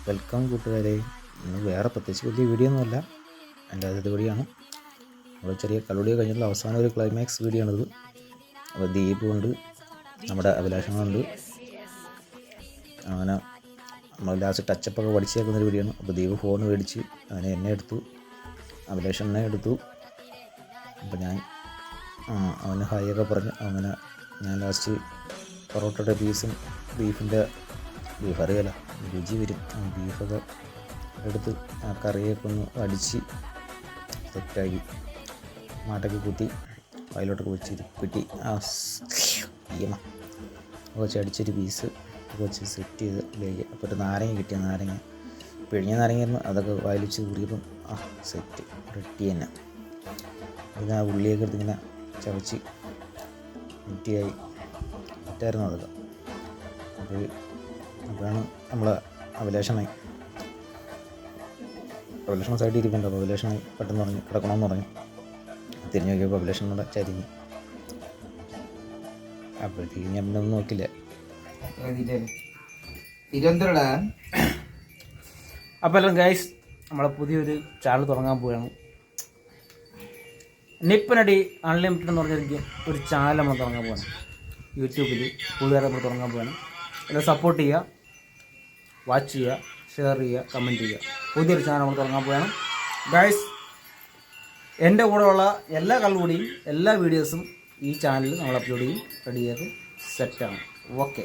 Welcome കൂട്ടുകാരെ. ഇന്ന് വേറെ പ്രത്യേകിച്ച് വലിയ വീഡിയോ ഒന്നുമല്ല, എൻ്റെ ആദ്യത്തെ വീഡിയോ ആണ്. നമ്മൾ ചെറിയ കളുടിയോ കഴിഞ്ഞിട്ടുള്ള അവസാന ഒരു ക്ലൈമാക്സ് വീഡിയോ ആണിത്. അപ്പോൾ ദീപുണ്ട്, നമ്മുടെ അഭിലാഷങ്ങളുണ്ട്. അങ്ങനെ നമ്മൾ ലാസ്റ്റ് ടച്ചപ്പൊക്കെ പഠിച്ചേക്കുന്നൊരു വീഡിയോ ആണ്. അപ്പോൾ ദീപ് ഫോൺ മേടിച്ച് അങ്ങനെ എന്നെ എടുത്തു, അഭിലാഷം എന്നെ എടുത്തു. അപ്പോൾ ഞാൻ അവന് ഹായൊക്കെ പറഞ്ഞു. അങ്ങനെ ഞാൻ ലാസ്റ്റ് പൊറോട്ടയുടെ പീസും ബീഫ് അറിയാലോ, രുചി വരും. ബീഫൊക്കെ എടുത്ത് ആ കറിയൊക്കെ ഒന്ന് അടിച്ച് സെറ്റാക്കി മാട്ടൊക്കെ കുത്തി വയലോട്ടൊക്കെ വെച്ച് കിട്ടി. ഈയമ്മ വെച്ച് അടിച്ചൊരു പീസ് വെച്ച് സെറ്റ് ചെയ്ത് ലേക്ക്. അപ്പോൾ ഒരു നാരങ്ങ കിട്ടിയ നാരങ്ങ പിഴിഞ്ഞ നാരങ്ങയായിരുന്നു, അതൊക്കെ വായിൽ വെച്ച് കൂറിയപ്പം സെറ്റ് റെഡി തന്നെ. അതിന് ആ ഉള്ളിയൊക്കെ എടുത്ത് ഇങ്ങനെ ചവച്ച് കുറ്റിയായി സെറ്റായിരുന്നു അതൊക്കെ. അപ്പോഴാണ് നമ്മൾ അഭിലാഷനായി സൈഡിൽ ഇരിക്കുന്നുണ്ട്. അപ്പോൾ അഭിലാഷനായി പെട്ടെന്ന് പറഞ്ഞു കിടക്കണമെന്ന് പറഞ്ഞു. തിരിഞ്ഞു നോക്കിയപ്പോൾ അഭിലാഷനോടെ ചരിഞ്ഞു. അപ്പോഴത്തേക്ക് ഞാൻ പിന്നെ ഒന്നും നോക്കില്ല. അപ്പോൾ എല്ലാം ഗൈസ്, നമ്മളെ പുതിയൊരു ചാനൽ തുടങ്ങാൻ പോവുകയാണ്. നിപ്പനടി അൺലിമിറ്റഡ് എന്ന് പറഞ്ഞിരിക്കും ഒരു ചാനൽ നമ്മൾ തുടങ്ങാൻ പോവാണ്. യൂട്യൂബിൽ പുതിയതായി നമ്മൾ തുടങ്ങാൻ പോവാണ്. എല്ലാം സപ്പോർട്ട് ചെയ്യുക, വാച്ച് ചെയ്യുക, ഷെയർ ചെയ്യുക, കമൻറ്റ് ചെയ്യുക. പുതിയൊരു ചാനൽ നമ്മൾ തുടങ്ങാൻ പോവുകയാണ് ഗൈസ്. എൻ്റെ കൂടെയുള്ള എല്ലാ കളുകൂടിയും എല്ലാ വീഡിയോസും ഈ ചാനലിൽ നമ്മൾ അപ്ലോഡ് ചെയ്യും. റെഡി ചെയ്ത് സെറ്റാണ്. ഓക്കെ.